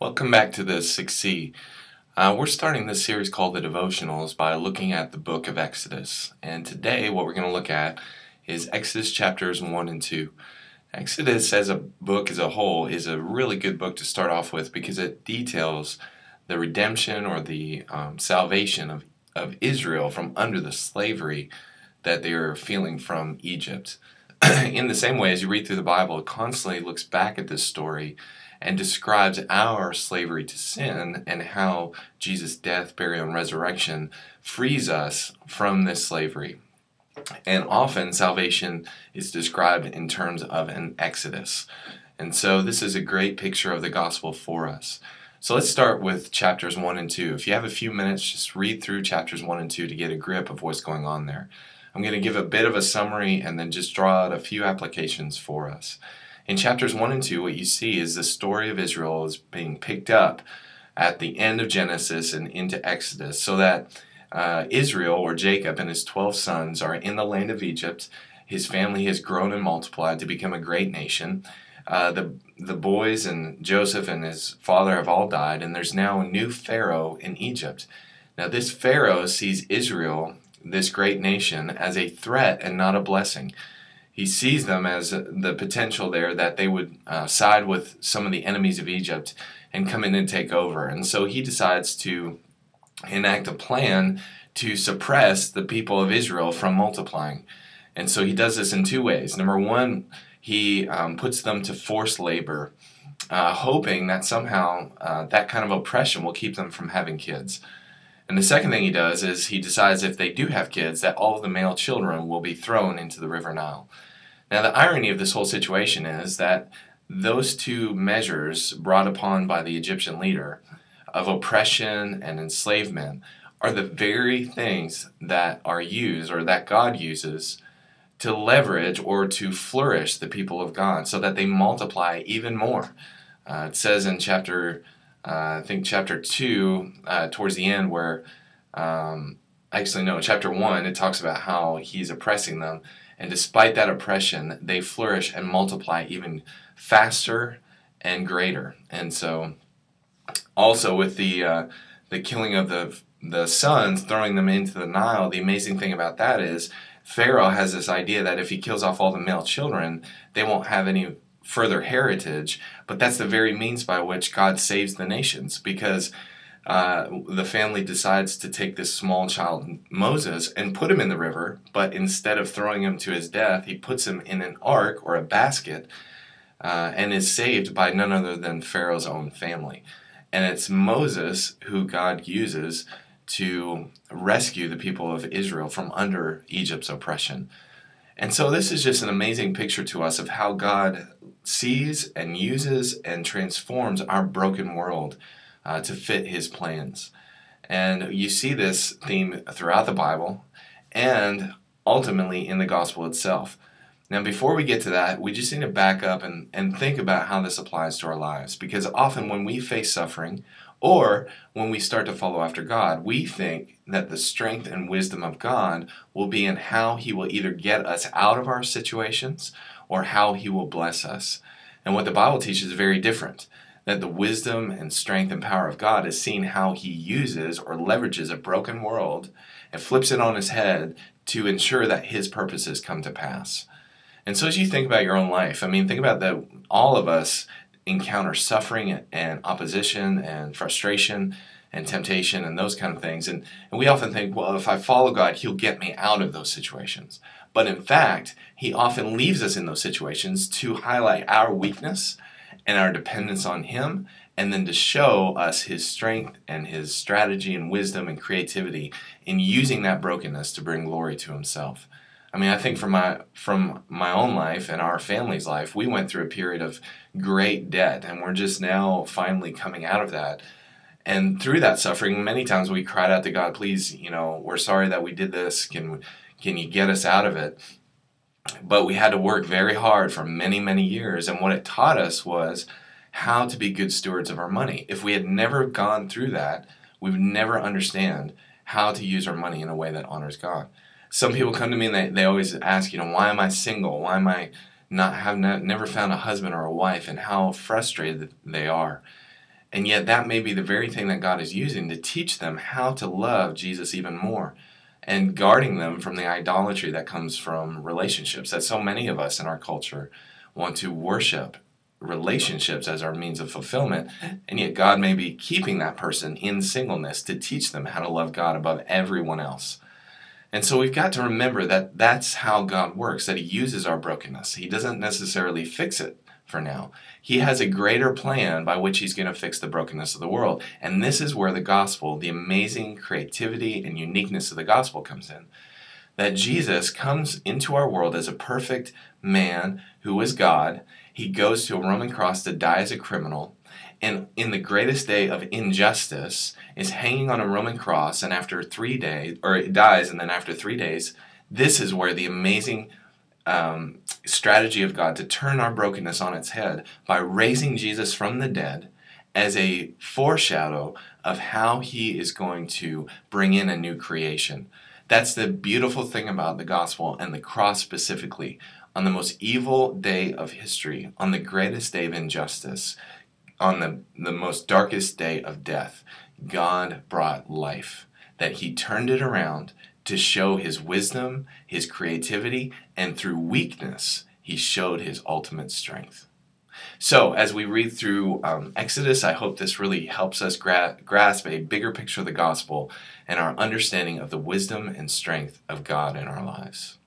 Welcome back to the 6C. We're starting this series called the Devotionals by looking at the book of Exodus. And today what we're going to look at is Exodus chapters 1 and 2. Exodus as a book as a whole is a really good book to start off with because it details the redemption or the salvation of Israel from under the slavery that they are feeling from Egypt. In the same way, as you read through the Bible, it constantly looks back at this story and describes our slavery to sin and how Jesus' death, burial, and resurrection frees us from this slavery. And often salvation is described in terms of an exodus. And so this is a great picture of the gospel for us. So let's start with chapters 1 and 2. If you have a few minutes, just read through chapters 1 and 2 to get a grip of what's going on there. I'm going to give a bit of a summary and then just draw out a few applications for us. In chapters 1 and 2, what you see is the story of Israel is being picked up at the end of Genesis and into Exodus, so that Israel, or Jacob, and his 12 sons are in the land of Egypt. His family has grown and multiplied to become a great nation. The boys and Joseph and his father have all died, and there's now a new Pharaoh in Egypt. Now this Pharaoh sees Israel, this great nation, as a threat and not a blessing. He sees them as the potential there that they would side with some of the enemies of Egypt and come in and take over. And so he decides to enact a plan to suppress the people of Israel from multiplying. And so he does this in two ways. Number one, he puts them to forced labor, hoping that somehow that kind of oppression will keep them from having kids. And the second thing he does is he decides if they do have kids, that all of the male children will be thrown into the river Nile. Now the irony of this whole situation is that those two measures brought upon by the Egyptian leader of oppression and enslavement are the very things that are used, or that God uses, to leverage or to flourish the people of God so that they multiply even more. It says in chapter 2, towards the end, where, chapter 1, it talks about how he's oppressing them. And despite that oppression, they flourish and multiply even faster and greater. And so, also with the killing of the sons, throwing them into the Nile, the amazing thing about that is Pharaoh has this idea that if he kills off all the male children, they won't have any further heritage. But that's the very means by which God saves the nations, because the family decides to take this small child, Moses, and put him in the river, but instead of throwing him to his death, he puts him in an ark or a basket and is saved by none other than Pharaoh's own family. And it's Moses who God uses to rescue the people of Israel from under Egypt's oppression. And so this is just an amazing picture to us of how God sees and uses and transforms our broken world to fit his plans. And you see this theme throughout the Bible and ultimately in the gospel itself. Now before we get to that, we just need to back up and think about how this applies to our lives, because often when we face suffering or when we start to follow after God, we think that the strength and wisdom of God will be in how he will either get us out of our situations or how he will bless us. And what the Bible teaches is very different. That the wisdom and strength and power of God is seeing how he uses or leverages a broken world and flips it on his head to ensure that his purposes come to pass. And so as you think about your own life, think about that all of us encounter suffering and opposition and frustration and temptation and those kind of things. And we often think, well, if I follow God, he'll get me out of those situations. But in fact, he often leaves us in those situations to highlight our weakness and our dependence on him, and then to show us his strength and his strategy and wisdom and creativity in using that brokenness to bring glory to himself. I think from my own life and our family's life, we went through a period of great debt, and we're just now finally coming out of that. And through that suffering, many times we cried out to God, please, we're sorry that we did this. Can you get us out of it? But we had to work very hard for many, many years. And what it taught us was how to be good stewards of our money. If we had never gone through that, we would never understand how to use our money in a way that honors God. Some people come to me and they always ask, why am I single? Why am I never found a husband or a wife, and how frustrated they are. And yet that may be the very thing that God is using to teach them how to love Jesus even more, and guarding them from the idolatry that comes from relationships, that so many of us in our culture want to worship relationships as our means of fulfillment, and yet God may be keeping that person in singleness to teach them how to love God above everyone else. And so we've got to remember that that's how God works, that He uses our brokenness. He doesn't necessarily fix it for now. He has a greater plan by which He's going to fix the brokenness of the world. And this is where the gospel, the amazing creativity and uniqueness of the gospel comes in. That Jesus comes into our world as a perfect man who is God. He goes to a Roman cross to die as a criminal, and in the greatest day of injustice is hanging on a Roman cross, and after 3 days, or it dies, and then after 3 days, this is where the amazing strategy of God to turn our brokenness on its head by raising Jesus from the dead as a foreshadow of how He is going to bring in a new creation. That's the beautiful thing about the gospel and the cross specifically. On the most evil day of history, on the greatest day of injustice, on the most darkest day of death, God brought life. That He turned it around to show His wisdom, His creativity, and through weakness, He showed His ultimate strength. So, as we read through Exodus, I hope this really helps us grasp a bigger picture of the gospel and our understanding of the wisdom and strength of God in our lives.